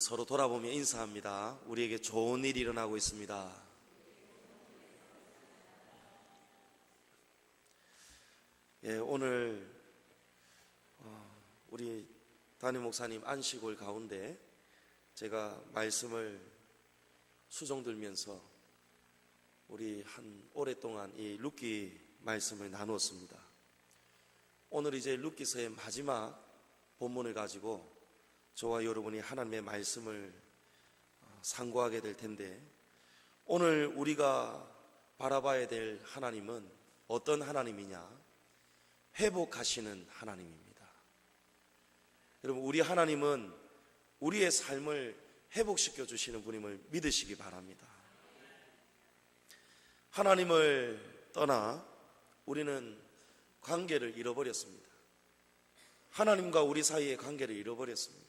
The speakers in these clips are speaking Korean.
서로 돌아보며 인사합니다. 우리에게 좋은 일이 일어나고 있습니다. 오늘 우리 담임 목사님 안식월 가운데 제가 말씀을 수종 들면서 우리 오랫동안 이 룻기 말씀을 나누었습니다. 오늘 이제 룻기서의 마지막 본문을 가지고 저와 여러분이 하나님의 말씀을 상고하게 될 텐데, 오늘 우리가 바라봐야 될 하나님은 어떤 하나님이냐? 회복하시는 하나님입니다. 여러분, 우리 하나님은 우리의 삶을 회복시켜 주시는 분임을 믿으시기 바랍니다. 하나님을 떠나 우리는 관계를 잃어버렸습니다. 하나님과 우리 사이의 관계를 잃어버렸습니다.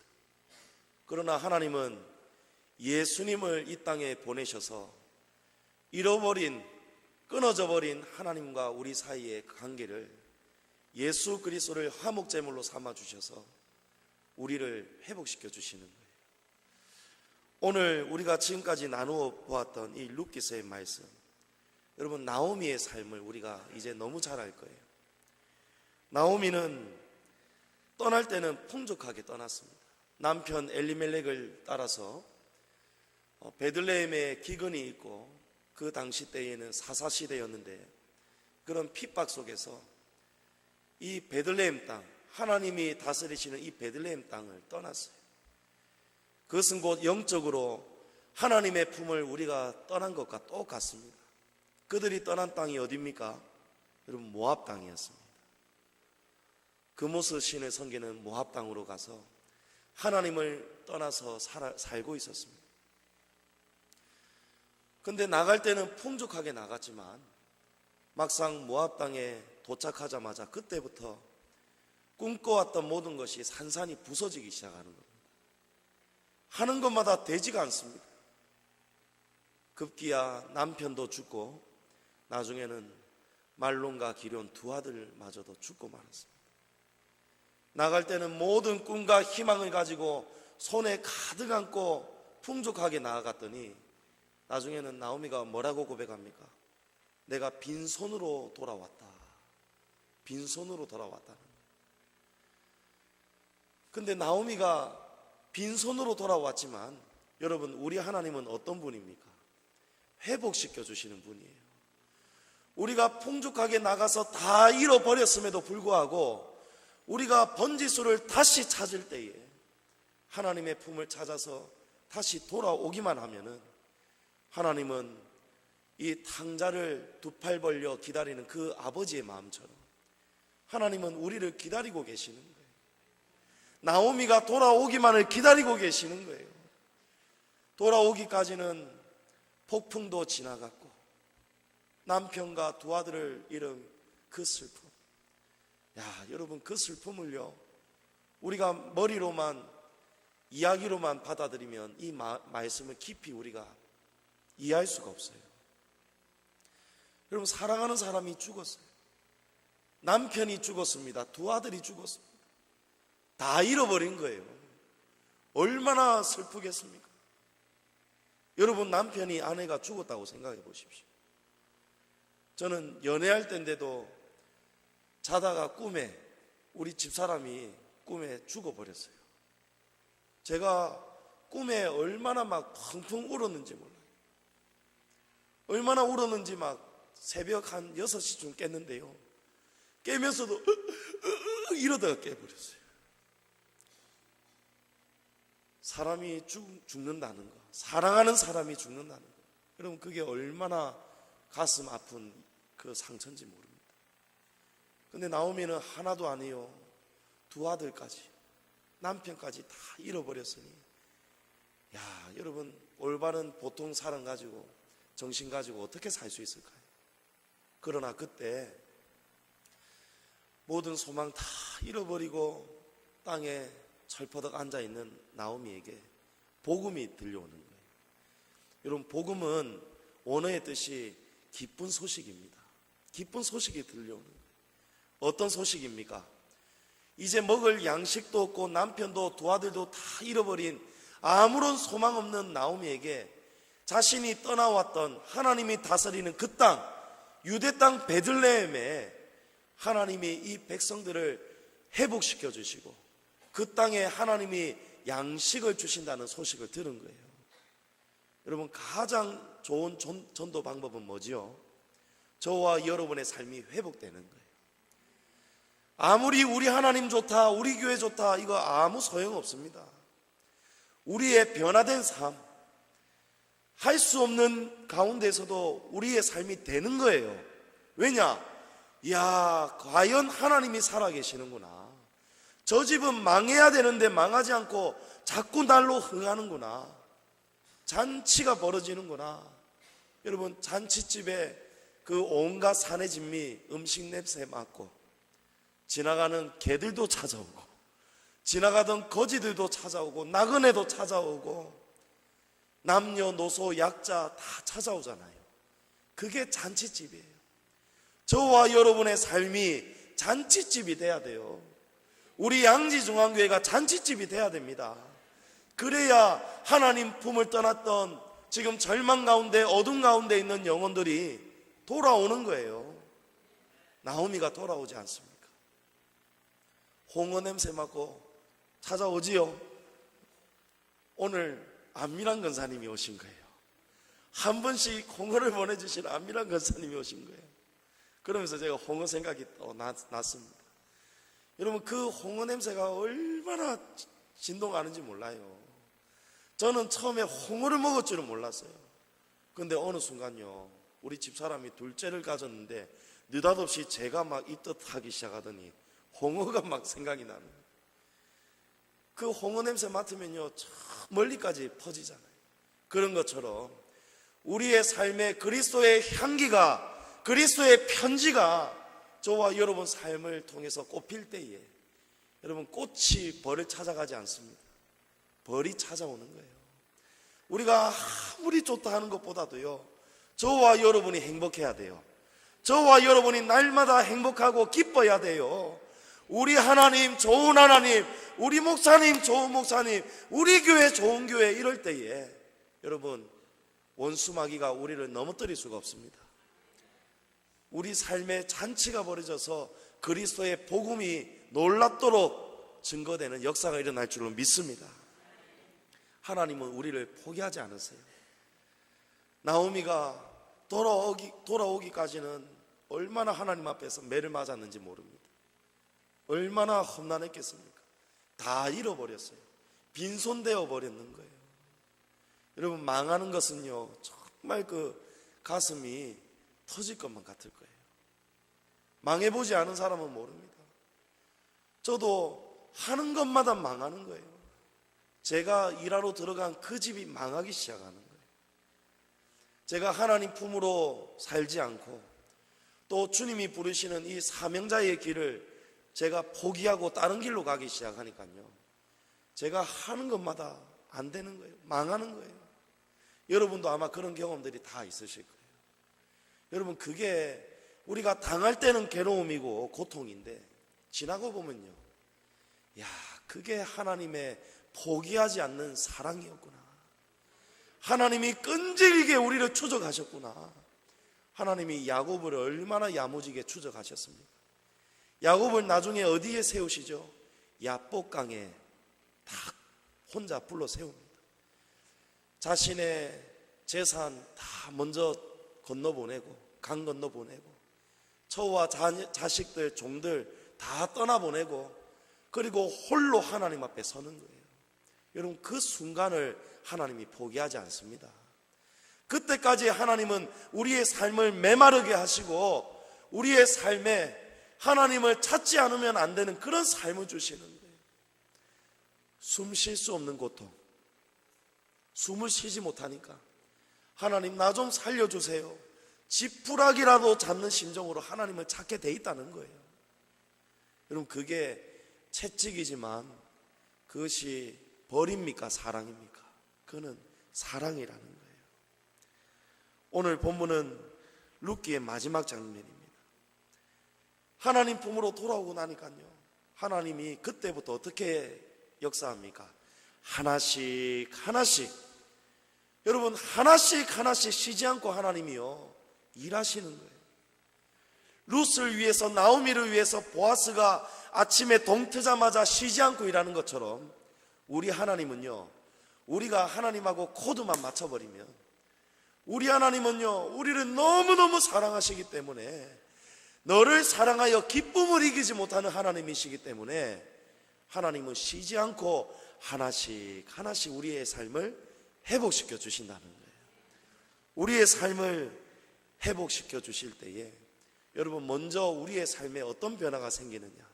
그러나 하나님은 예수님을 이 땅에 보내셔서 잃어버린, 끊어져 버린 하나님과 우리 사이의 관계를 예수 그리스도를 화목제물로 삼아 주셔서 우리를 회복시켜 주시는 거예요. 오늘 우리가 지금까지 나누어 보았던 이 룻기서의 말씀, 여러분, 나오미의 삶을 우리가 이제 너무 잘 알 거예요. 나오미는 떠날 때는 풍족하게 떠났습니다. 남편 엘리멜렉을 따라서 베들레헴에 기근이 있고, 그 당시 때에는 사사시대였는데 그런 핍박 속에서 이 베들레헴 땅, 하나님이 다스리시는 이 베들레헴 땅을 떠났어요. 그것은 곧 영적으로 하나님의 품을 우리가 떠난 것과 똑같습니다. 그들이 떠난 땅이 어디입니까? 여러분, 모압 땅이었습니다. 그모스 신의 성계는 모압 땅으로 가서 하나님을 떠나서 살고 있었습니다. 근데 나갈 때는 풍족하게 나갔지만 막상 모압 땅에 도착하자마자 그때부터 꿈꿔왔던 모든 것이 산산이 부서지기 시작하는 겁니다. 하는 것마다 되지가 않습니다. 급기야 남편도 죽고 나중에는 말론과 기럨 두 아들마저도 죽고 말았습니다. 나갈 때는 모든 꿈과 희망을 가지고 손에 가득 안고 풍족하게 나아갔더니 나중에는 나오미가 뭐라고 고백합니까? 내가 빈손으로 돌아왔다. 빈손으로 돌아왔다는. 근데 나오미가 빈손으로 돌아왔지만 여러분, 우리 하나님은 어떤 분입니까? 회복시켜 주시는 분이에요. 우리가 풍족하게 나가서 다 잃어버렸음에도 불구하고 우리가 번지수를 다시 찾을 때에 하나님의 품을 찾아서 다시 돌아오기만 하면은 하나님은 이 탕자를 두 팔 벌려 기다리는 그 아버지의 마음처럼 하나님은 우리를 기다리고 계시는 거예요. 나오미가 돌아오기만을 기다리고 계시는 거예요. 돌아오기까지는 폭풍도 지나갔고 남편과 두 아들을 잃은 그 슬픔, 여러분, 그 슬픔을요 우리가 머리로만, 이야기로만 받아들이면 이 말씀을 깊이 우리가 이해할 수가 없어요. 여러분, 사랑하는 사람이 죽었어요. 남편이 죽었습니다. 두 아들이 죽었습니다. 다 잃어버린 거예요. 얼마나 슬프겠습니까? 여러분, 남편이 아내가 죽었다고 생각해 보십시오. 저는 연애할 때인데도 자다가 꿈에 우리 집사람이 꿈에 죽어버렸어요. 제가 꿈에 얼마나 막 펑펑 울었는지 몰라요. 얼마나 울었는지 막 새벽 한 6시쯤 깼는데요, 깨면서도 이러다가 깨버렸어요. 사람이 죽는다는 거, 사랑하는 사람이 죽는다는 거, 여러분, 그게 얼마나 가슴 아픈 그 상처인지 모릅니다. 근데 나오미는 하나도 아니요, 두 아들까지, 남편까지 다 잃어버렸으니, 여러분, 올바른 보통 사람 가지고, 정신 가지고 어떻게 살 수 있을까요? 그러나 그때 모든 소망 다 잃어버리고 땅에 철퍼덕 앉아있는 나오미에게 복음이 들려오는 거예요. 여러분, 복음은 원어의 뜻이 기쁜 소식입니다. 기쁜 소식이 들려오는 거예요. 어떤 소식입니까? 이제 먹을 양식도 없고 남편도 두 아들도 다 잃어버린 아무런 소망 없는 나오미에게 자신이 떠나왔던 하나님이 다스리는 그 땅, 유대 땅 베들레헴에 하나님이 이 백성들을 회복시켜 주시고 그 땅에 하나님이 양식을 주신다는 소식을 들은 거예요. 여러분, 가장 좋은 전도 방법은 뭐지요? 저와 여러분의 삶이 회복되는 거예요. 아무리 우리 하나님 좋다, 우리 교회 좋다, 이거 아무 소용없습니다. 우리의 변화된 삶, 할 수 없는 가운데서도 우리의 삶이 되는 거예요. 왜냐? 이야, 과연 하나님이 살아계시는구나. 저 집은 망해야 되는데 망하지 않고 자꾸 날로 흥하는구나. 잔치가 벌어지는구나. 여러분, 잔치집에 그 온갖 산의 진미, 음식 냄새 맡고 지나가는 개들도 찾아오고 지나가던 거지들도 찾아오고 나그네도 찾아오고 남녀노소 약자 다 찾아오잖아요. 그게 잔치집이에요. 저와 여러분의 삶이 잔치집이 돼야 돼요. 우리 양지중앙교회가 잔치집이 돼야 됩니다. 그래야 하나님 품을 떠났던 지금 절망 가운데 어둠 가운데 있는 영혼들이 돌아오는 거예요. 나오미가 돌아오지 않습니까? 홍어 냄새 맡고 찾아오지요. 오늘 안미란 권사님이 오신 거예요. 한 번씩 홍어를 보내주신 안미란 권사님이 오신 거예요. 그러면서 제가 홍어 생각이 또 났습니다. 여러분, 그 홍어 냄새가 얼마나 진동하는지 몰라요. 저는 처음에 홍어를 먹을 줄은 몰랐어요. 그런데 어느 순간요, 우리 집사람이 둘째를 가졌는데 느닷없이 제가 막 입덧하기 시작하더니 홍어가 막 생각이 나는 거예요. 그 홍어 냄새 맡으면요, 저 멀리까지 퍼지잖아요. 그런 것처럼 우리의 삶에 그리스도의 향기가, 그리스도의 편지가 저와 여러분 삶을 통해서 꽃필 때에 여러분, 꽃이 벌을 찾아가지 않습니다. 벌이 찾아오는 거예요. 우리가 아무리 좋다 하는 것보다도요, 저와 여러분이 행복해야 돼요. 저와 여러분이 날마다 행복하고 기뻐야 돼요. 우리 하나님 좋은 하나님, 우리 목사님 좋은 목사님, 우리 교회 좋은 교회, 이럴 때에 여러분, 원수마귀가 우리를 넘어뜨릴 수가 없습니다. 우리 삶에 잔치가 벌어져서 그리스도의 복음이 놀랍도록 증거되는 역사가 일어날 줄로 믿습니다. 하나님은 우리를 포기하지 않으세요. 나오미가 돌아오기까지는 얼마나 하나님 앞에서 매를 맞았는지 모릅니다. 얼마나 험난했겠습니까? 다 잃어버렸어요. 빈손되어 버렸는 거예요. 여러분, 망하는 것은요, 정말 그 가슴이 터질 것만 같을 거예요. 망해보지 않은 사람은 모릅니다. 저도 하는 것마다 망하는 거예요. 제가 일하러 들어간 그 집이 망하기 시작하는 거예요. 제가 하나님 품으로 살지 않고 또 주님이 부르시는 이 사명자의 길을 제가 포기하고 다른 길로 가기 시작하니까요, 제가 하는 것마다 안 되는 거예요. 망하는 거예요. 여러분도 아마 그런 경험들이 다 있으실 거예요. 여러분, 그게 우리가 당할 때는 괴로움이고 고통인데 지나고 보면요, 야, 그게 하나님의 포기하지 않는 사랑이었구나. 하나님이 끈질기게 우리를 추적하셨구나. 하나님이 야곱을 얼마나 야무지게 추적하셨습니까? 야곱을 나중에 어디에 세우시죠? 야복강에 딱 혼자 불러 세웁니다. 자신의 재산 다 먼저 건너보내고, 강 건너보내고, 처와 자식들, 종들 다 떠나보내고, 그리고 홀로 하나님 앞에 서는 거예요. 여러분, 그 순간을 하나님이 포기하지 않습니다. 그때까지 하나님은 우리의 삶을 메마르게 하시고 우리의 삶에 하나님을 찾지 않으면 안 되는 그런 삶을 주시는 거예요. 숨 쉴 수 없는 고통, 숨을 쉬지 못하니까 하나님, 나 좀 살려주세요. 지푸라기라도 잡는 심정으로 하나님을 찾게 돼 있다는 거예요. 여러분, 그게 채찍이지만 그것이 벌입니까? 사랑입니까? 그는 사랑이라는 거예요. 오늘 본문은 룻기의 마지막 장면입니다. 하나님 품으로 돌아오고 나니까요, 하나님이 그때부터 어떻게 역사합니까? 하나씩 하나씩, 여러분 하나씩 하나씩 쉬지 않고 하나님이요 일하시는 거예요. 룻을 위해서, 나오미를 위해서 보아스가 아침에 동 트자마자 쉬지 않고 일하는 것처럼 우리 하나님은요, 우리가 하나님하고 코드만 맞춰버리면, 우리 하나님은요 우리를 너무너무 사랑하시기 때문에, 너를 사랑하여 기쁨을 이기지 못하는 하나님이시기 때문에 하나님은 쉬지 않고 하나씩 하나씩 우리의 삶을 회복시켜 주신다는 거예요. 우리의 삶을 회복시켜 주실 때에 여러분, 먼저 우리의 삶에 어떤 변화가 생기느냐,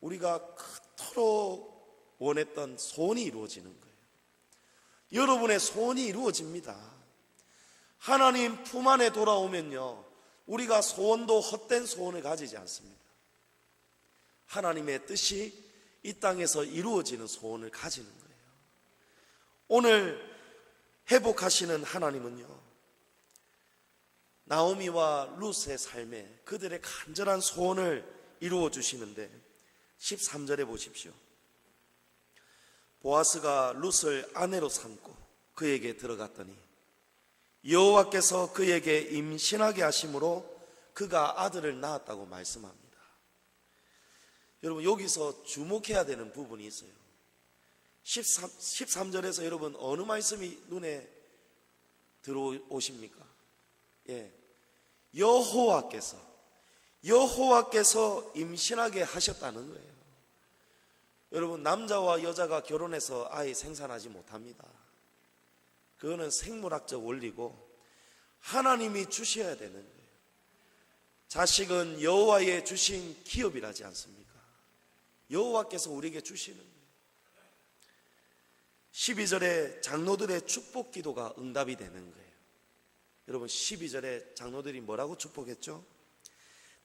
우리가 그토록 원했던 소원이 이루어지는 거예요. 여러분의 소원이 이루어집니다. 하나님 품 안에 돌아오면요, 우리가 소원도 헛된 소원을 가지지 않습니다. 하나님의 뜻이 이 땅에서 이루어지는 소원을 가지는 거예요. 오늘 회복하시는 하나님은요, 나오미와 룻의 삶에 그들의 간절한 소원을 이루어 주시는데 13절에 보십시오. 보아스가 룻을 아내로 삼고 그에게 들어갔더니 여호와께서 그에게 임신하게 하심으로 그가 아들을 낳았다고 말씀합니다. 여러분, 여기서 주목해야 되는 부분이 있어요. 13절에서 여러분 어느 말씀이 눈에 들어오십니까? 예, 여호와께서 임신하게 하셨다는 거예요. 여러분, 남자와 여자가 결혼해서 아이 생산하지 못합니다. 그거는 생물학적 원리고 하나님이 주셔야 되는 거예요. 자식은 여호와의 주신 기업이라지 않습니까? 여호와께서 우리에게 주시는 거예요. 12절에 장로들의 축복 기도가 응답이 되는 거예요. 여러분, 12절에 장로들이 뭐라고 축복했죠?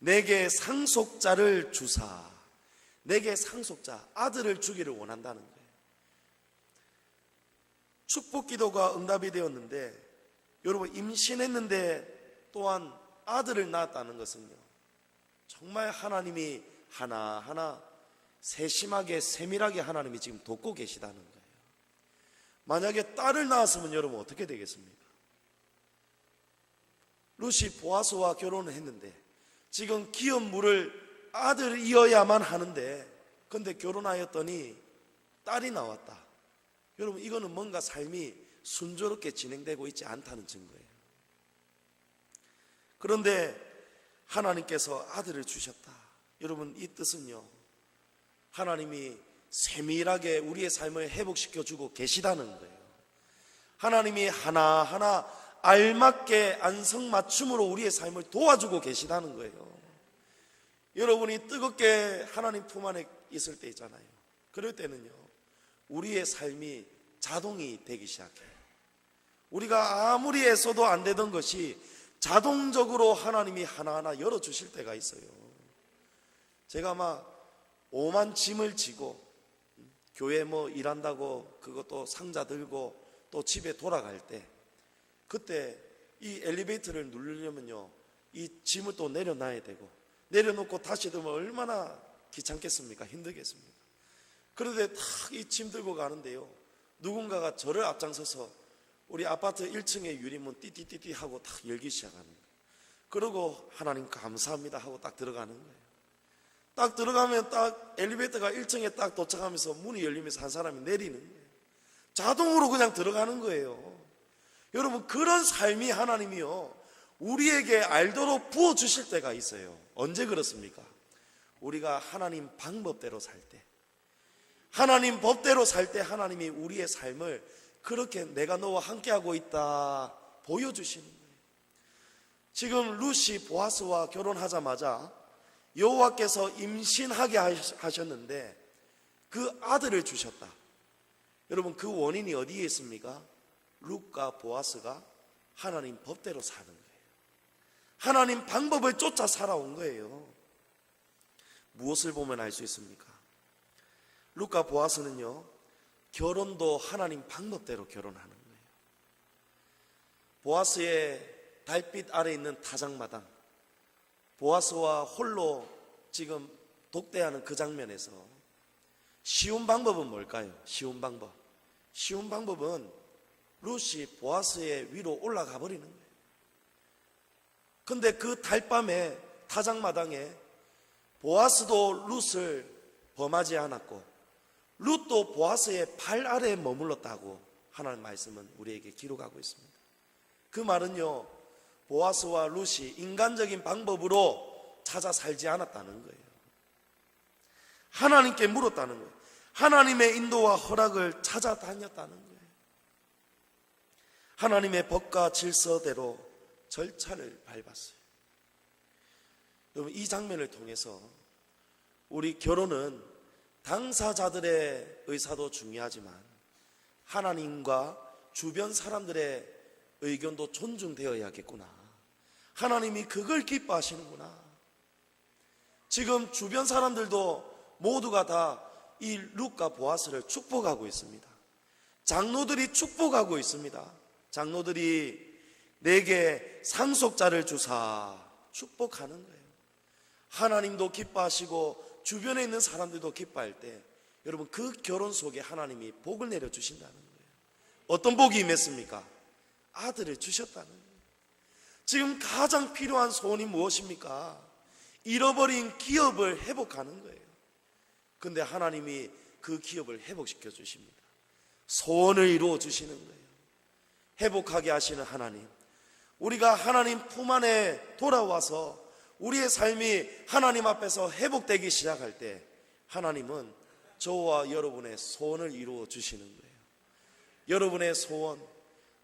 내게 상속자를 주사, 내게 상속자, 아들을 주기를 원한다는 거예요. 축복 기도가 응답이 되었는데, 여러분, 임신했는데 또한 아들을 낳았다는 것은요, 정말 하나님이 하나하나 세심하게 세밀하게 하나님이 지금 돕고 계시다는 거예요. 만약에 딸을 낳았으면 여러분 어떻게 되겠습니까? 룻이 보아스와 결혼을 했는데 지금 기업 물을 아들이어야만 하는데, 근데 결혼하였더니 딸이 나왔다. 여러분, 이거는 뭔가 삶이 순조롭게 진행되고 있지 않다는 증거예요. 그런데 하나님께서 아들을 주셨다. 여러분, 이 뜻은요, 하나님이 세밀하게 우리의 삶을 회복시켜주고 계시다는 거예요. 하나님이 하나하나 알맞게 안성맞춤으로 우리의 삶을 도와주고 계시다는 거예요. 여러분이 뜨겁게 하나님 품 안에 있을 때 있잖아요. 그럴 때는요, 우리의 삶이 자동이 되기 시작해요. 우리가 아무리 애써도 안 되던 것이 자동적으로 하나님이 하나하나 열어주실 때가 있어요. 제가 막 오만 짐을 지고 교회 뭐 일한다고 그것도 상자 들고 또 집에 돌아갈 때, 그때 이 엘리베이터를 누르려면요, 이 짐을 또 내려놔야 되고, 내려놓고 다시 들면 얼마나 귀찮겠습니까? 힘들겠습니까? 그런데 탁 이 짐 들고 가는데요, 누군가가 저를 앞장서서 우리 아파트 1층의 유리문 띠띠띠띠 하고 탁 열기 시작하는 거예요. 그러고 하나님 감사합니다 하고 딱 들어가는 거예요. 딱 들어가면 딱 엘리베이터가 1층에 딱 도착하면서 문이 열리면서 한 사람이 내리는 거예요. 자동으로 그냥 들어가는 거예요. 여러분, 그런 삶이 하나님이요, 우리에게 알도록 부어주실 때가 있어요. 언제 그렇습니까? 우리가 하나님 방법대로 살 때, 하나님 법대로 살 때 하나님이 우리의 삶을 그렇게 내가 너와 함께하고 있다 보여주시는 거예요. 지금 룻이 보아스와 결혼하자마자 여호와께서 임신하게 하셨는데 그 아들을 주셨다. 여러분, 그 원인이 어디에 있습니까? 룻과 보아스가 하나님 법대로 사는 거예요. 하나님 방법을 쫓아 살아온 거예요. 무엇을 보면 알 수 있습니까? 룻과 보아스는요, 결혼도 하나님 방법대로 결혼하는 거예요. 보아스의 달빛 아래 있는 타작마당, 보아스와 홀로 지금 독대하는 그 장면에서 쉬운 방법은 뭘까요? 쉬운 방법은 룻이 보아스의 위로 올라가 버리는 거예요. 근데 그 달밤에 타작마당에 보아스도 룻을 범하지 않았고 룻도 보아스의 발 아래에 머물렀다고 하나님 말씀은 우리에게 기록하고 있습니다. 그 말은요, 보아스와 룻이 인간적인 방법으로 찾아 살지 않았다는 거예요. 하나님께 물었다는 거예요. 하나님의 인도와 허락을 찾아다녔다는 거예요. 하나님의 법과 질서대로 절차를 밟았어요. 여러분, 이 장면을 통해서 우리 결혼은 당사자들의 의사도 중요하지만 하나님과 주변 사람들의 의견도 존중되어야겠구나. 하나님이 그걸 기뻐하시는구나. 지금 주변 사람들도 모두가 다 이 룻과 보아스를 축복하고 있습니다. 장로들이 축복하고 있습니다. 장로들이 내게 상속자를 주사 축복하는 거예요. 하나님도 기뻐하시고 주변에 있는 사람들도 기뻐할 때 여러분, 그 결혼 속에 하나님이 복을 내려주신다는 거예요. 어떤 복이 임했습니까? 아들을 주셨다는 거예요. 지금 가장 필요한 소원이 무엇입니까? 잃어버린 기업을 회복하는 거예요. 근데 하나님이 그 기업을 회복시켜 주십니다. 소원을 이루어 주시는 거예요. 회복하게 하시는 하나님, 우리가 하나님 품 안에 돌아와서 우리의 삶이 하나님 앞에서 회복되기 시작할 때 하나님은 저와 여러분의 소원을 이루어 주시는 거예요. 여러분의 소원,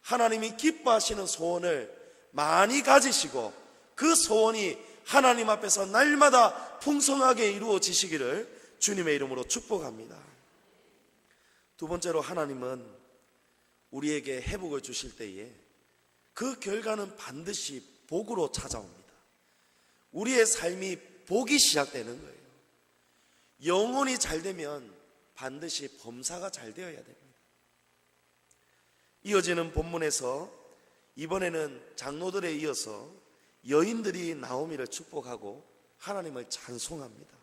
하나님이 기뻐하시는 소원을 많이 가지시고 그 소원이 하나님 앞에서 날마다 풍성하게 이루어지시기를 주님의 이름으로 축복합니다. 두 번째로, 하나님은 우리에게 회복을 주실 때에 그 결과는 반드시 복으로 찾아옵니다. 우리의 삶이 복이 시작되는 거예요. 영혼이 잘 되면 반드시 범사가 잘 되어야 됩니다. 이어지는 본문에서 이번에는 장로들에 이어서 여인들이 나오미를 축복하고 하나님을 찬송합니다.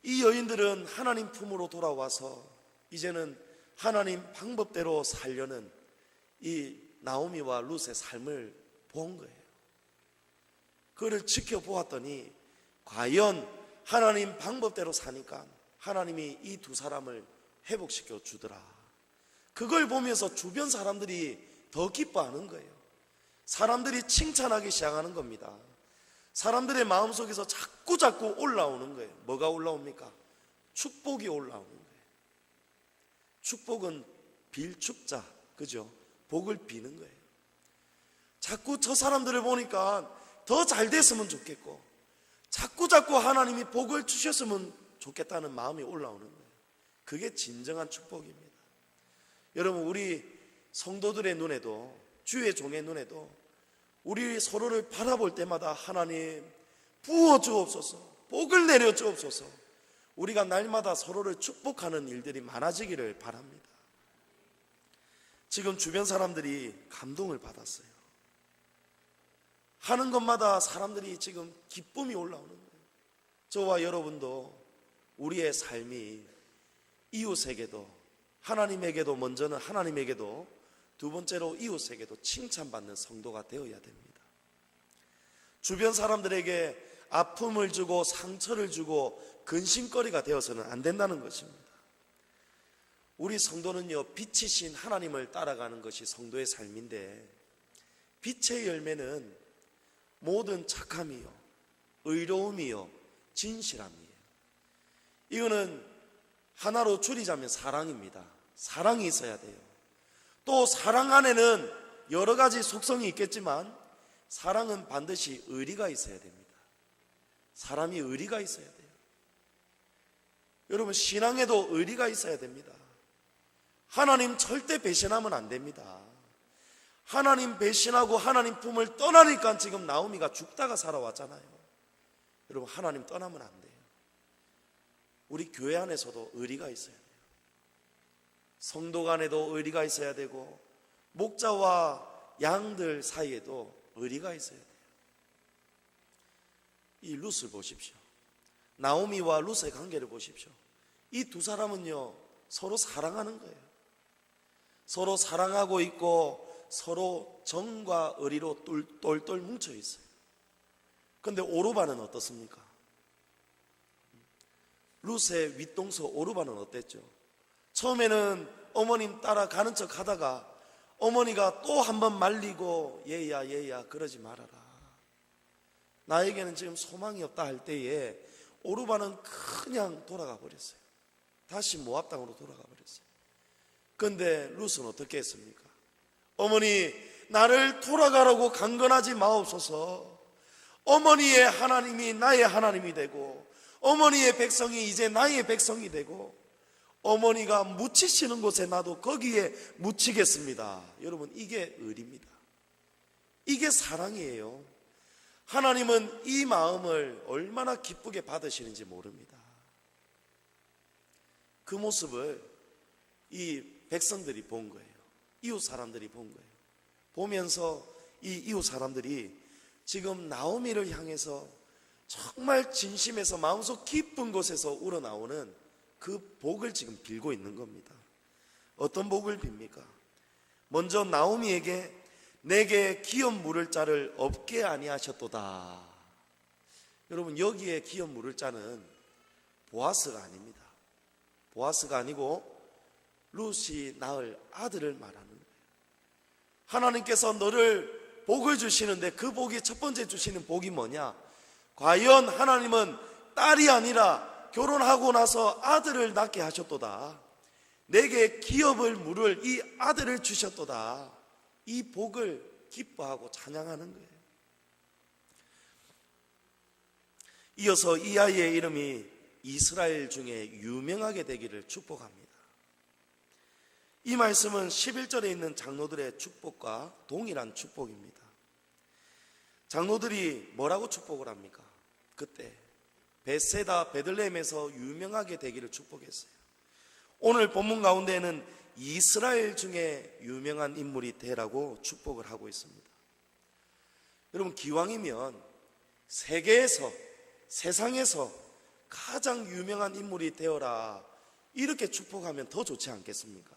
이 여인들은 하나님 품으로 돌아와서 이제는 하나님 방법대로 살려는 이 나오미와 룻의 삶을 본 거예요. 그를 지켜보았더니 과연 하나님 방법대로 사니까 하나님이 이 두 사람을 회복시켜 주더라. 그걸 보면서 주변 사람들이 더 기뻐하는 거예요. 사람들이 칭찬하기 시작하는 겁니다. 사람들의 마음속에서 자꾸 올라오는 거예요. 뭐가 올라옵니까? 축복이 올라오는 거예요. 축복은 빌 축자, 그죠? 복을 비는 거예요. 자꾸 저 사람들을 보니까 더 잘 됐으면 좋겠고 자꾸 하나님이 복을 주셨으면 좋겠다는 마음이 올라오는 거예요. 그게 진정한 축복입니다. 여러분, 우리 성도들의 눈에도, 주의 종의 눈에도 우리 서로를 바라볼 때마다 하나님 부어 주옵소서, 복을 내려 주옵소서, 우리가 날마다 서로를 축복하는 일들이 많아지기를 바랍니다. 지금 주변 사람들이 감동을 받았어요. 하는 것마다 사람들이 지금 기쁨이 올라오는 거예요. 저와 여러분도 우리의 삶이 이웃에게도, 하나님에게도, 먼저는 하나님에게도, 두 번째로 이웃에게도 칭찬받는 성도가 되어야 됩니다. 주변 사람들에게 아픔을 주고 상처를 주고 근심거리가 되어서는 안 된다는 것입니다. 우리 성도는요, 빛이신 하나님을 따라가는 것이 성도의 삶인데, 빛의 열매는 모든 착함이요, 의로움이요, 진실함이에요. 이거는 하나로 줄이자면 사랑입니다. 사랑이 있어야 돼요. 또 사랑 안에는 여러 가지 속성이 있겠지만 사랑은 반드시 의리가 있어야 됩니다. 사람이 의리가 있어야 돼요. 여러분, 신앙에도 의리가 있어야 됩니다. 하나님 절대 배신하면 안 됩니다. 하나님 배신하고 하나님 품을 떠나니까 지금 나오미가 죽다가 살아왔잖아요. 여러분, 하나님 떠나면 안 돼요. 우리 교회 안에서도 의리가 있어야 돼요. 성도 간에도 의리가 있어야 되고 목자와 양들 사이에도 의리가 있어야 돼요. 이 룻을 보십시오. 나오미와 룻의 관계를 보십시오. 이 두 사람은요 서로 사랑하는 거예요. 서로 사랑하고 있고 서로 정과 의리로 똘똘 뭉쳐 있어요. 그런데 오르바는 어떻습니까? 룻의 윗동서 오르바는 어땠죠? 처음에는 어머님 따라가는 척 하다가 어머니가 또 한 번 말리고 얘야 그러지 말아라, 나에게는 지금 소망이 없다 할 때에 오르바는 그냥 돌아가 버렸어요. 다시 모압 땅으로 돌아가 버렸어요. 그런데 룻은 어떻게 했습니까? 어머니, 나를 돌아가라고 강건하지 마옵소서. 어머니의 하나님이 나의 하나님이 되고 어머니의 백성이 이제 나의 백성이 되고 어머니가 묻히시는 곳에 나도 거기에 묻히겠습니다. 여러분, 이게 의리입니다. 이게 사랑이에요. 하나님은 이 마음을 얼마나 기쁘게 받으시는지 모릅니다. 그 모습을 이 백성들이 본 거예요. 이웃 사람들이 본 거예요. 보면서 이 이웃 사람들이 지금 나오미를 향해서 정말 진심에서 마음속 깊은 곳에서 우러나오는 그 복을 지금 빌고 있는 겁니다. 어떤 복을 빕니까? 먼저 나오미에게 내게 기업 물을 자를 없게 아니하셨도다. 여러분, 여기에 기업 물을 자는 보아스가 아닙니다. 보아스가 아니고 룻이 낳을 아들을 말하는 거예요. 하나님께서 너를 복을 주시는데 그 복이 첫 번째 주시는 복이 뭐냐? 과연 하나님은 딸이 아니라 결혼하고 나서 아들을 낳게 하셨도다. 내게 기업을 물을 이 아들을 주셨도다. 이 복을 기뻐하고 찬양하는 거예요. 이어서 이 아이의 이름이 이스라엘 중에 유명하게 되기를 축복합니다. 이 말씀은 11절에 있는 장로들의 축복과 동일한 축복입니다. 장로들이 뭐라고 축복을 합니까? 그때 베세다 베들레헴에서 유명하게 되기를 축복했어요. 오늘 본문 가운데에는 이스라엘 중에 유명한 인물이 되라고 축복을 하고 있습니다. 여러분, 기왕이면 세계에서, 세상에서 가장 유명한 인물이 되어라, 이렇게 축복하면 더 좋지 않겠습니까?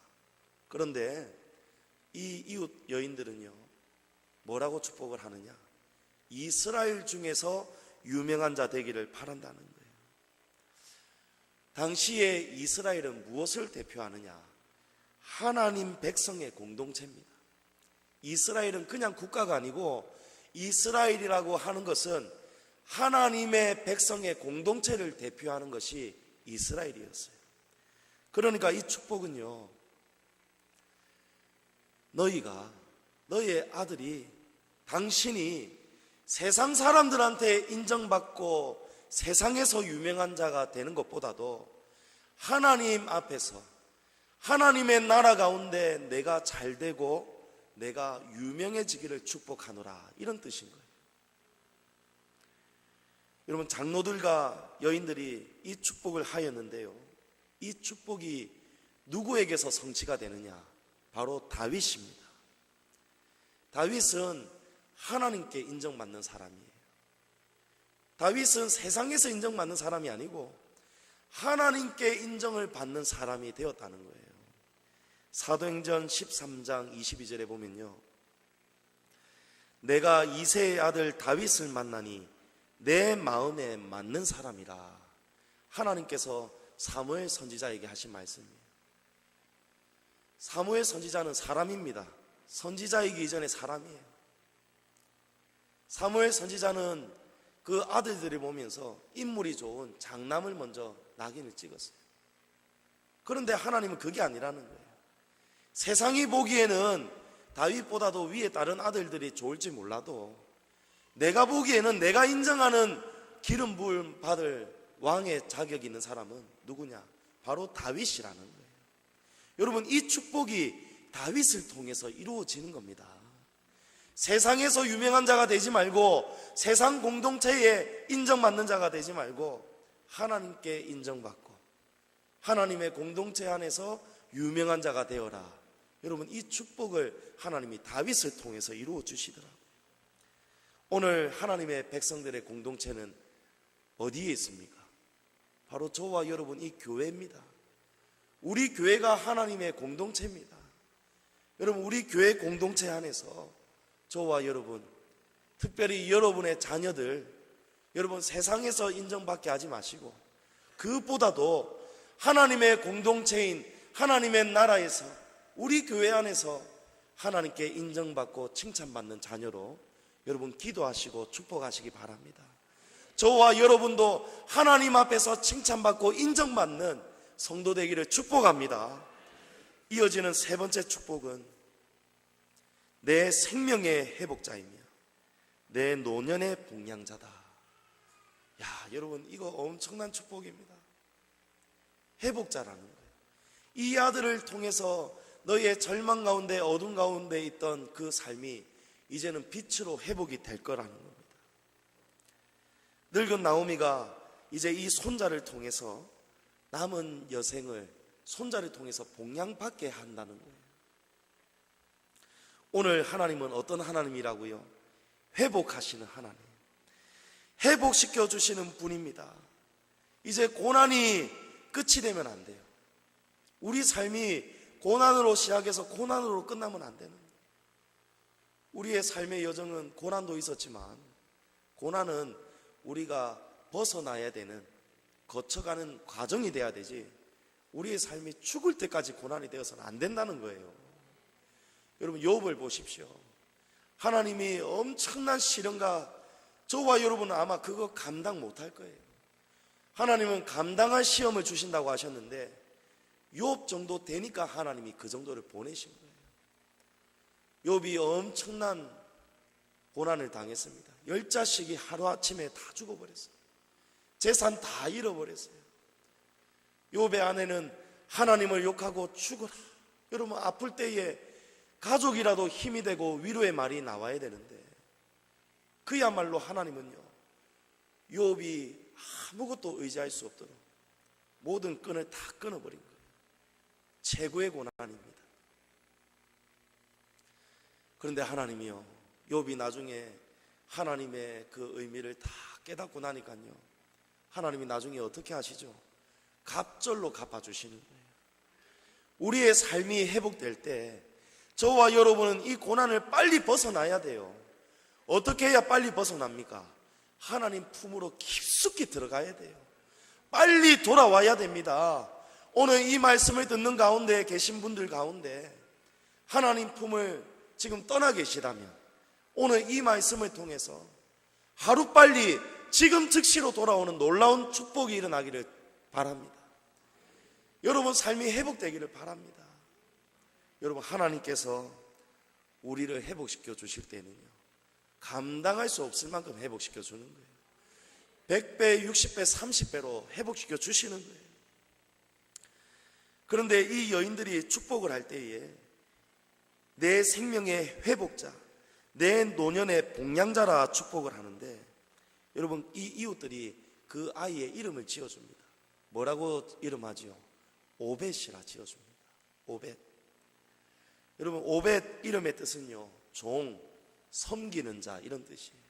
그런데 이 이웃 여인들은요 뭐라고 축복을 하느냐? 이스라엘 중에서 유명한 자 되기를 바란다는 거예요. 당시에 이스라엘은 무엇을 대표하느냐? 하나님 백성의 공동체입니다. 이스라엘은 그냥 국가가 아니고 이스라엘이라고 하는 것은 하나님의 백성의 공동체를 대표하는 것이 이스라엘이었어요. 그러니까 이 축복은요, 너의 아들이, 당신이 세상 사람들한테 인정받고 세상에서 유명한 자가 되는 것보다도 하나님 앞에서 하나님의 나라 가운데 내가 잘 되고 내가 유명해지기를 축복하노라, 이런 뜻인 거예요. 여러분, 장로들과 여인들이 이 축복을 하였는데요, 이 축복이 누구에게서 성취가 되느냐? 바로 다윗입니다. 다윗은 하나님께 인정받는 사람이에요. 다윗은 세상에서 인정받는 사람이 아니고 하나님께 인정을 받는 사람이 되었다는 거예요. 사도행전 13장 22절에 보면요, 내가 이새의 아들 다윗을 만나니 내 마음에 맞는 사람이라. 하나님께서 사무엘 선지자에게 하신 말씀이에요. 사무엘 선지자는 사람입니다. 선지자이기 이전에 사람이에요. 사무엘 선지자는 그 아들들이 보면서 인물이 좋은 장남을 먼저 낙인을 찍었어요. 그런데 하나님은 그게 아니라는 거예요. 세상이 보기에는 다윗보다도 위에 다른 아들들이 좋을지 몰라도 내가 보기에는, 내가 인정하는 기름 부음 받을 왕의 자격이 있는 사람은 누구냐? 바로 다윗이라는 거예요. 여러분, 이 축복이 다윗을 통해서 이루어지는 겁니다. 세상에서 유명한 자가 되지 말고 세상 공동체에 인정받는 자가 되지 말고 하나님께 인정받고 하나님의 공동체 안에서 유명한 자가 되어라. 여러분, 이 축복을 하나님이 다윗을 통해서 이루어 주시더라고요. 오늘 하나님의 백성들의 공동체는 어디에 있습니까? 바로 저와 여러분 이 교회입니다. 우리 교회가 하나님의 공동체입니다. 여러분, 우리 교회 공동체 안에서 저와 여러분, 특별히 여러분의 자녀들, 여러분 세상에서 인정받게 하지 마시고 그것보다도 하나님의 공동체인 하나님의 나라에서 우리 교회 안에서 하나님께 인정받고 칭찬받는 자녀로 여러분 기도하시고 축복하시기 바랍니다. 저와 여러분도 하나님 앞에서 칭찬받고 인정받는 성도 되기를 축복합니다. 이어지는 세 번째 축복은 내 생명의 회복자이며 내 노년의 복량자다. 야, 여러분, 이거 엄청난 축복입니다. 회복자라는 거예요. 이 아들을 통해서 너의 절망 가운데 어둠 가운데 있던 그 삶이 이제는 빛으로 회복이 될 거라는 겁니다. 늙은 나오미가 이제 이 손자를 통해서 남은 여생을 손자를 통해서 복양받게 한다는 거예요. 오늘 하나님은 어떤 하나님이라고요? 회복하시는 하나님, 회복시켜 주시는 분입니다. 이제 고난이 끝이 되면 안 돼요. 우리 삶이 고난으로 시작해서 고난으로 끝나면 안 되는 거예요. 우리의 삶의 여정은 고난도 있었지만 고난은 우리가 벗어나야 되는, 거쳐가는 과정이 돼야 되지 우리의 삶이 죽을 때까지 고난이 되어서는 안 된다는 거예요. 여러분, 욥을 보십시오. 하나님이 엄청난 시련과, 저와 여러분은 아마 그거 감당 못할 거예요. 하나님은 감당할 시험을 주신다고 하셨는데 욥 정도 되니까 하나님이 그 정도를 보내신 거예요. 욥이 엄청난 고난을 당했습니다. 10자식이 하루아침에 다 죽어버렸어요. 재산 다 잃어버렸어요. 욥의 아내는 하나님을 욕하고 죽어라. 여러분, 아플 때에 가족이라도 힘이 되고 위로의 말이 나와야 되는데 그야말로 하나님은요, 욥이 아무것도 의지할 수 없도록 모든 끈을 다 끊어버린 거예요. 최고의 고난입니다. 그런데 하나님이요, 욥이 나중에 하나님의 그 의미를 다 깨닫고 나니까요, 하나님이 나중에 어떻게 하시죠? 갑절로 갚아주시는 거예요. 우리의 삶이 회복될 때 저와 여러분은 이 고난을 빨리 벗어나야 돼요. 어떻게 해야 빨리 벗어납니까? 하나님 품으로 깊숙이 들어가야 돼요. 빨리 돌아와야 됩니다. 오늘 이 말씀을 듣는 가운데 계신 분들 가운데 하나님 품을 지금 떠나 계시다면 오늘 이 말씀을 통해서 하루빨리 지금 즉시로 돌아오는 놀라운 축복이 일어나기를 바랍니다. 여러분 삶이 회복되기를 바랍니다. 여러분, 하나님께서 우리를 회복시켜 주실 때는요, 감당할 수 없을 만큼 회복시켜 주는 거예요. 100배, 60배, 30배로 회복시켜 주시는 거예요. 그런데 이 여인들이 축복을 할 때에 내 생명의 회복자, 내 노년의 복량자라 축복을 하는데, 여러분, 이 이웃들이 그 아이의 이름을 지어줍니다. 뭐라고 이름하지요? 오벳이라 지어줍니다. 오벳. 여러분, 오벳 이름의 뜻은요, 종, 섬기는 자, 이런 뜻이에요.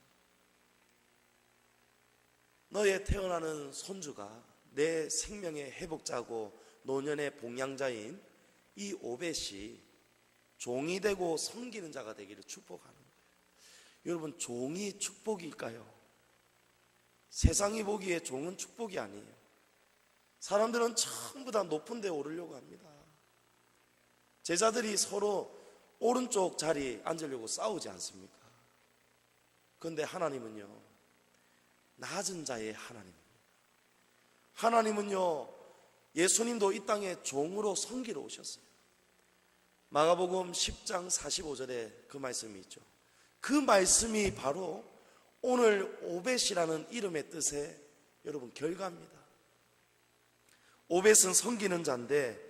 너의 태어나는 손주가 내 생명의 회복자고 노년의 복양자인 이 오벳이 종이 되고 섬기는 자가 되기를 축복하는 거예요. 여러분, 종이 축복일까요? 세상이 보기에 종은 축복이 아니에요. 사람들은 전부 다 높은 데 오르려고 합니다. 제자들이 서로 오른쪽 자리에 앉으려고 싸우지 않습니까? 그런데 하나님은요, 낮은 자의 하나님입니다. 하나님은요, 예수님도 이 땅에 종으로 섬기러 오셨어요. 마가복음 10장 45절에 그 말씀이 있죠. 그 말씀이 바로 오늘 오벳이라는 이름의 뜻의 여러분 결과입니다. 오벳은 섬기는 자인데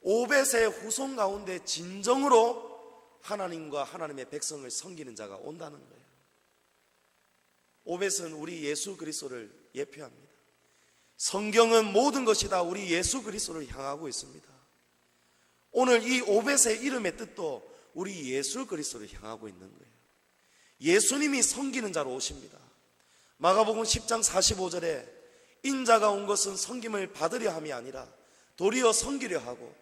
오벳의 후손 가운데 진정으로 하나님과 하나님의 백성을 섬기는 자가 온다는 거예요. 오벳은 우리 예수 그리스도를 예표합니다. 성경은 모든 것이 다 우리 예수 그리스도를 향하고 있습니다. 오늘 이 오벳의 이름의 뜻도 우리 예수 그리스도를 향하고 있는 거예요. 예수님이 섬기는 자로 오십니다. 마가복음 10장 45절에 인자가 온 것은 섬김을 받으려 함이 아니라 도리어 섬기려 하고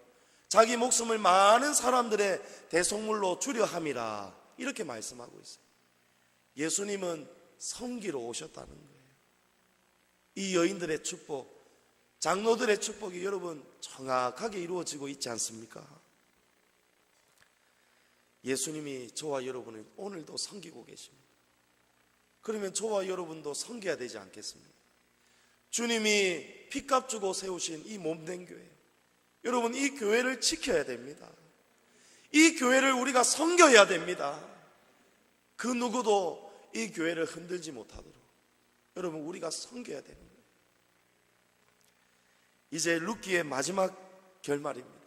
자기 목숨을 많은 사람들의 대속물로 주려 함이라, 이렇게 말씀하고 있어요. 예수님은 섬기러 오셨다는 거예요. 이 여인들의 축복, 장로들의 축복이 여러분 정확하게 이루어지고 있지 않습니까? 예수님이 저와 여러분을 오늘도 섬기고 계십니다. 그러면 저와 여러분도 섬겨야 되지 않겠습니까? 주님이 피값 주고 세우신 이 몸된 교회, 여러분 이 교회를 지켜야 됩니다. 이 교회를 우리가 섬겨야 됩니다. 그 누구도 이 교회를 흔들지 못하도록 여러분 우리가 섬겨야 되는 거예요. 이제 룻기의 마지막 결말입니다.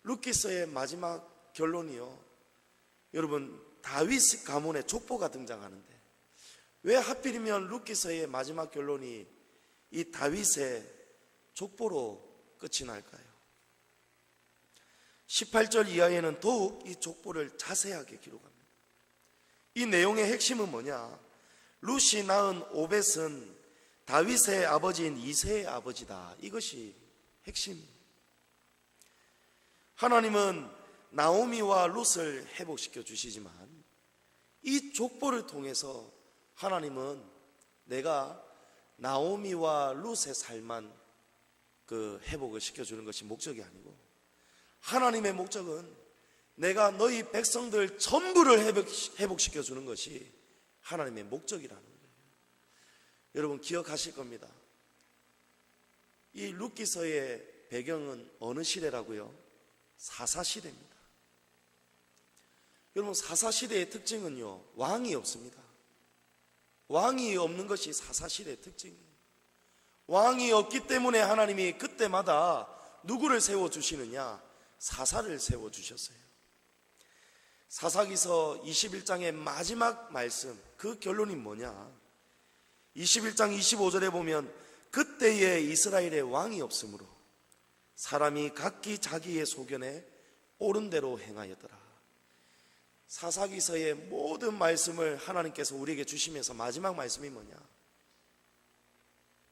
룻기서의 마지막 결론이요, 여러분 다윗 가문의 족보가 등장하는데 왜 하필이면 룻기서의 마지막 결론이 이 다윗의 족보로 끝이 날까요? 18절 이하에는 더욱 이 족보를 자세하게 기록합니다. 이 내용의 핵심은 뭐냐? 룻이 낳은 오벳은 다윗의 아버지인 이새의 아버지다. 이것이 핵심입니다. 하나님은 나오미와 룻을 회복시켜 주시지만 이 족보를 통해서 하나님은 내가 나오미와 룻의 삶만 그 회복을 시켜주는 것이 목적이 아니고 하나님의 목적은 내가 너희 백성들 전부를 회복시켜주는 것이 하나님의 목적이라는 거예요. 여러분 기억하실 겁니다. 이 룻기서의 배경은 어느 시대라고요? 사사시대입니다. 여러분 사사시대의 특징은요, 왕이 없습니다. 왕이 없는 것이 사사시대의 특징이에요. 왕이 없기 때문에 하나님이 그때마다 누구를 세워주시느냐? 사사를 세워주셨어요. 사사기서 21장의 마지막 말씀, 그 결론이 뭐냐? 21장 25절에 보면 그때에 이스라엘에 왕이 없으므로 사람이 각기 자기의 소견에 옳은 대로 행하였더라. 사사기서의 모든 말씀을 하나님께서 우리에게 주시면서 마지막 말씀이 뭐냐?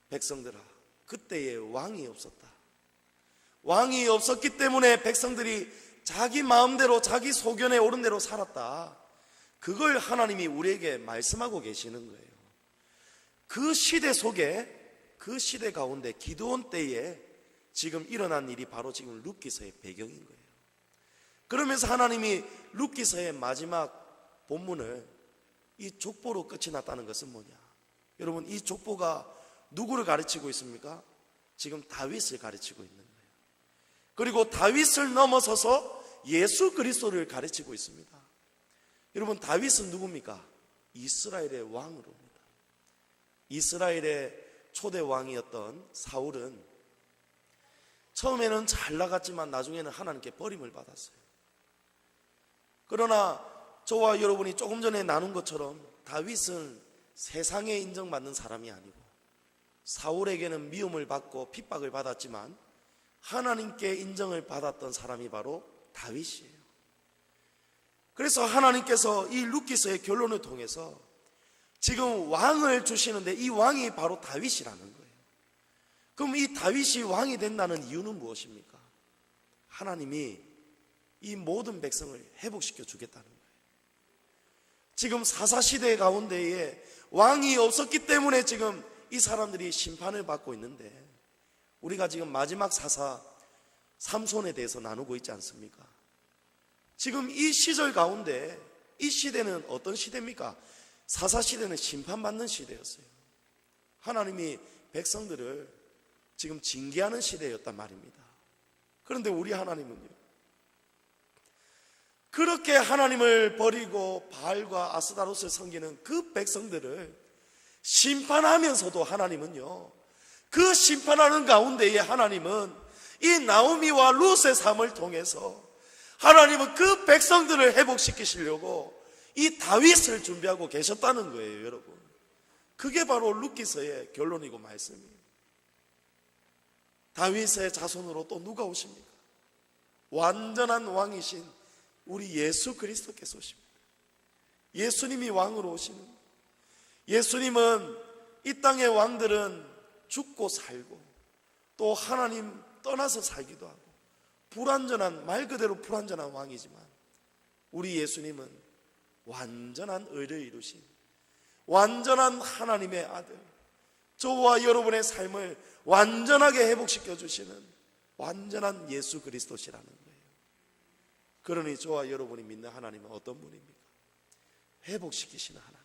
백성들아, 그때에 왕이 없었다. 왕이 없었기 때문에 백성들이 자기 마음대로 자기 소견에 옳은 대로 살았다. 그걸 하나님이 우리에게 말씀하고 계시는 거예요. 그 시대 속에, 그 시대 가운데 기드온 때에 지금 일어난 일이 바로 지금 룻기서의 배경인 거예요. 그러면서 하나님이 룻기서의 마지막 본문을 이 족보로 끝이 났다는 것은 뭐냐? 여러분 이 족보가 누구를 가르치고 있습니까? 지금 다윗을 가르치고 있는 거예요. 그리고 다윗을 넘어서서 예수 그리스도를 가르치고 있습니다. 여러분 다윗은 누굽니까? 이스라엘의 왕으로입니다. 이스라엘의 초대 왕이었던 사울은 처음에는 잘 나갔지만 나중에는 하나님께 버림을 받았어요. 그러나 저와 여러분이 조금 전에 나눈 것처럼 다윗은 세상에 인정받는 사람이 아니고 사울에게는 미움을 받고 핍박을 받았지만 하나님께 인정을 받았던 사람이 바로 다윗이에요. 그래서 하나님께서 이 룻기서의 결론을 통해서 지금 왕을 주시는데 이 왕이 바로 다윗이라는 거예요. 그럼 이 다윗이 왕이 된다는 이유는 무엇입니까? 하나님이 이 모든 백성을 회복시켜 주겠다는 거예요. 지금 사사시대 가운데에 왕이 없었기 때문에 지금 이 사람들이 심판을 받고 있는데 우리가 지금 마지막 사사 삼손에 대해서 나누고 있지 않습니까? 지금 이 시절 가운데 이 시대는 어떤 시대입니까? 사사시대는 심판받는 시대였어요. 하나님이 백성들을 지금 징계하는 시대였단 말입니다. 그런데 우리 하나님은요, 그렇게 하나님을 버리고 바알과 아스다롯을 섬기는 그 백성들을 심판하면서도 하나님은요, 그 심판하는 가운데에 하나님은 이 나오미와 룻의 삶을 통해서 하나님은 그 백성들을 회복시키시려고 이 다윗을 준비하고 계셨다는 거예요, 여러분. 그게 바로 룻기서의 결론이고 말씀이에요. 다윗의 자손으로 또 누가 오십니까? 완전한 왕이신 우리 예수 그리스도께서 오십니다. 예수님이 왕으로 오시는 거예요. 예수님은 이 땅의 왕들은 죽고 살고 또 하나님 떠나서 살기도 하고 불완전한, 말 그대로 불완전한 왕이지만 우리 예수님은 완전한 의를 이루신 완전한 하나님의 아들, 저와 여러분의 삶을 완전하게 회복시켜 주시는 완전한 예수 그리스도시라는 거예요. 그러니 저와 여러분이 믿는 하나님은 어떤 분입니까? 회복시키시는 하나님.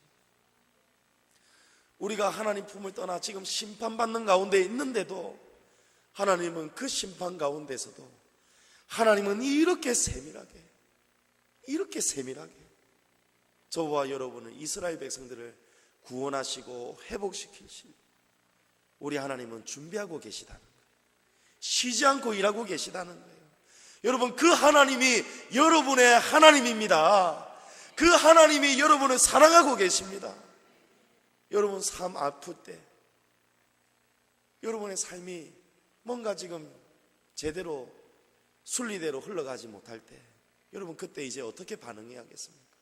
우리가 하나님 품을 떠나 지금 심판받는 가운데 있는데도 하나님은 그 심판 가운데서도 하나님은 이렇게 세밀하게 저와 여러분은 이스라엘 백성들을 구원하시고 회복시키신 우리 하나님은 준비하고 계시다는 거예요. 쉬지 않고 일하고 계시다는 거예요. 여러분, 그 하나님이 여러분의 하나님입니다. 그 하나님이 여러분을 사랑하고 계십니다. 여러분 삶 아플 때, 여러분의 삶이 뭔가 지금 제대로 순리대로 흘러가지 못할 때, 여러분 그때 이제 어떻게 반응해야겠습니까?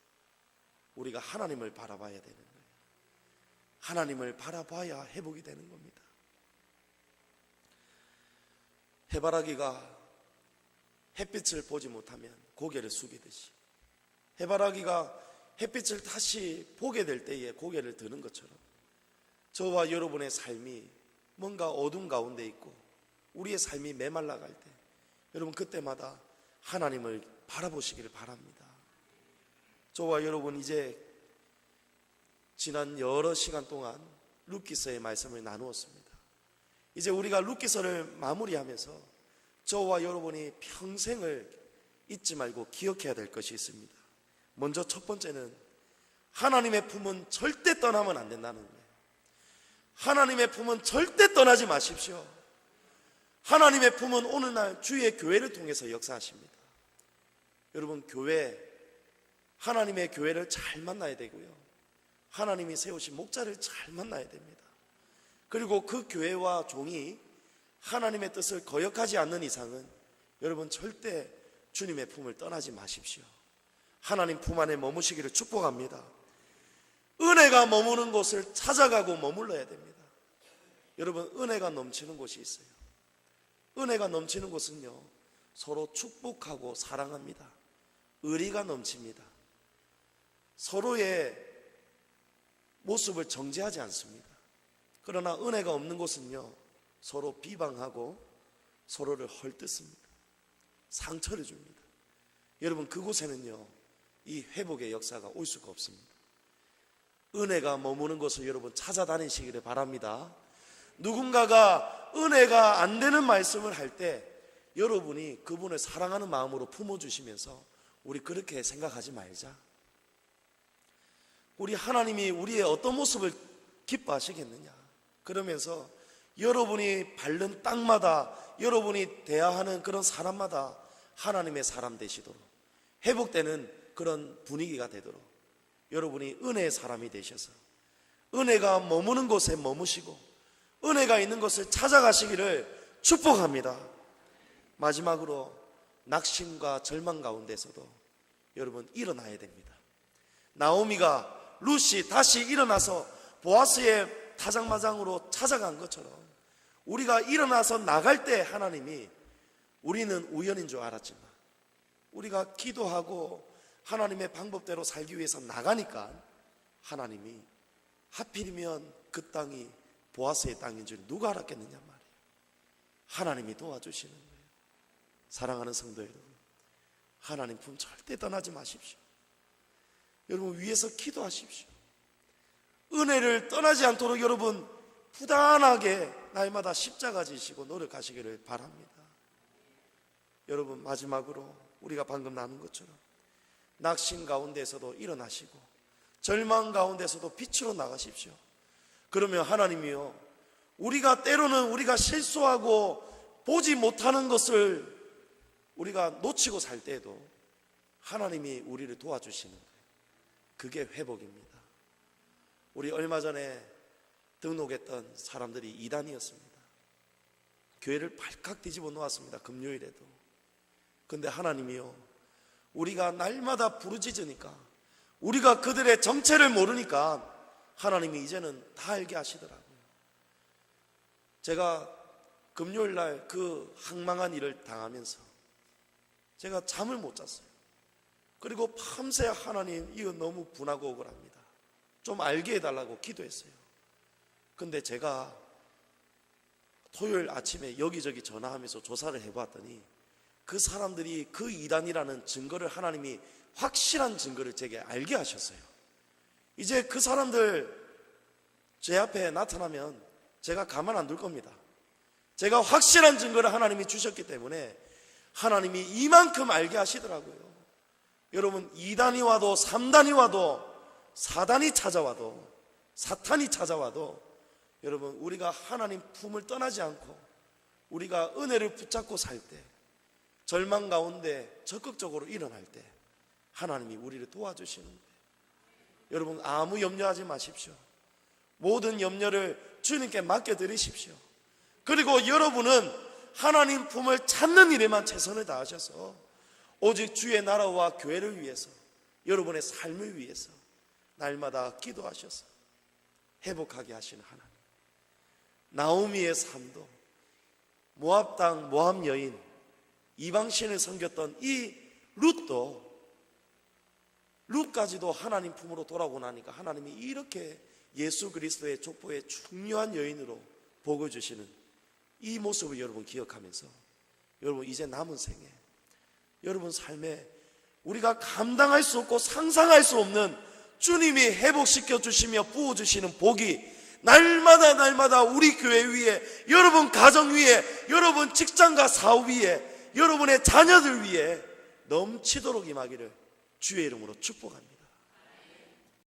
우리가 하나님을 바라봐야 되는 거예요. 하나님을 바라봐야 회복이 되는 겁니다. 해바라기가 햇빛을 보지 못하면 고개를 숙이듯이 해바라기가 햇빛을 다시 보게 될 때에 고개를 드는 것처럼 저와 여러분의 삶이 뭔가 어둠 가운데 있고 우리의 삶이 메말라갈 때 여러분 그때마다 하나님을 바라보시기를 바랍니다. 저와 여러분 이제 지난 여러 시간 동안 룻기서의 말씀을 나누었습니다. 이제 우리가 룻기서를 마무리하면서 저와 여러분이 평생을 잊지 말고 기억해야 될 것이 있습니다. 먼저 첫 번째는 하나님의 품은 절대 떠나면 안 된다는 거예요. 하나님의 품은 절대 떠나지 마십시오. 하나님의 품은 오늘날 주의 교회를 통해서 역사하십니다. 여러분 교회, 하나님의 교회를 잘 만나야 되고요, 하나님이 세우신 목자를 잘 만나야 됩니다. 그리고 그 교회와 종이 하나님의 뜻을 거역하지 않는 이상은 여러분 절대 주님의 품을 떠나지 마십시오. 하나님 품 안에 머무시기를 축복합니다. 은혜가 머무는 곳을 찾아가고 머물러야 됩니다. 여러분 은혜가 넘치는 곳이 있어요. 은혜가 넘치는 곳은요 서로 축복하고 사랑합니다. 의리가 넘칩니다. 서로의 모습을 정죄하지 않습니다. 그러나 은혜가 없는 곳은요 서로 비방하고 서로를 헐뜯습니다. 상처를 줍니다. 여러분 그곳에는요 이 회복의 역사가 올 수가 없습니다. 은혜가 머무는 곳을 여러분 찾아다니시기를 바랍니다. 누군가가 은혜가 안 되는 말씀을 할 때 여러분이 그분을 사랑하는 마음으로 품어주시면서 우리 그렇게 생각하지 말자. 우리 하나님이 우리의 어떤 모습을 기뻐하시겠느냐. 그러면서 여러분이 밟는 땅마다 여러분이 대화하는 그런 사람마다 하나님의 사람 되시도록 회복되는 그런 분위기가 되도록 여러분이 은혜의 사람이 되셔서 은혜가 머무는 곳에 머무시고 은혜가 있는 곳을 찾아가시기를 축복합니다. 마지막으로 낙심과 절망 가운데서도 여러분 일어나야 됩니다. 나오미가 룻이 다시 일어나서 보아스의 타작마장으로 찾아간 것처럼 우리가 일어나서 나갈 때 하나님이, 우리는 우연인 줄 알았지만 우리가 기도하고 하나님의 방법대로 살기 위해서 나가니까 하나님이 하필이면 그 땅이 보아스의 땅인 줄 누가 알았겠느냐 말이에요. 하나님이 도와주시는 거예요. 사랑하는 성도 여러분, 하나님 품 절대 떠나지 마십시오. 여러분 위에서 기도하십시오. 은혜를 떠나지 않도록 여러분 부단하게 날마다 십자가 지시고 노력하시기를 바랍니다. 여러분 마지막으로 우리가 방금 나눈 것처럼 낙심 가운데서도 일어나시고 절망 가운데서도 빛으로 나가십시오. 그러면 하나님이요, 우리가 때로는 우리가 실수하고 보지 못하는 것을 우리가 놓치고 살 때에도 하나님이 우리를 도와주시는 거예요. 그게 회복입니다. 우리 얼마 전에 등록했던 사람들이 이단이었습니다. 교회를 발칵 뒤집어 놓았습니다. 금요일에도. 근데 하나님이요, 우리가 날마다 부르짖으니까, 우리가 그들의 정체를 모르니까 하나님이 이제는 다 알게 하시더라고요. 제가 금요일 날 그 황망한 일을 당하면서 제가 잠을 못 잤어요. 그리고 밤새 하나님, 이거 너무 분하고 억울합니다, 좀 알게 해달라고 기도했어요. 근데 제가 토요일 아침에 여기저기 전화하면서 조사를 해봤더니 그 사람들이 그 이단이라는 증거를, 하나님이 확실한 증거를 제게 알게 하셨어요. 이제 그 사람들 제 앞에 나타나면 제가 가만 안 둘 겁니다. 제가 확실한 증거를 하나님이 주셨기 때문에 하나님이 이만큼 알게 하시더라고요. 여러분, 2단이 와도 3단이 와도 사단이 찾아와도 사탄이 찾아와도 여러분, 우리가 하나님 품을 떠나지 않고 우리가 은혜를 붙잡고 살 때, 절망 가운데 적극적으로 일어날 때 하나님이 우리를 도와주시는 거예요. 여러분, 아무 염려하지 마십시오. 모든 염려를 주님께 맡겨드리십시오. 그리고 여러분은 하나님 품을 찾는 일에만 최선을 다하셔서 오직 주의 나라와 교회를 위해서, 여러분의 삶을 위해서 날마다 기도하셔서 회복하게 하시는 하나님. 나오미의 삶도, 모압 땅 모압 여인, 이방신을 섬겼던 이 룻까지도 하나님 품으로 돌아오고 나니까 하나님이 이렇게 예수 그리스도의 족보의 중요한 여인으로 복을 주시는 이 모습을 여러분 기억하면서, 여러분 이제 남은 생에 여러분 삶에 우리가 감당할 수 없고 상상할 수 없는 주님이 회복시켜 주시며 부어주시는 복이 날마다 우리 교회 위에, 여러분 가정 위에, 여러분 직장과 사업 위에, 여러분의 자녀들 위에 넘치도록 임하기를 주의 이름으로 축복합니다.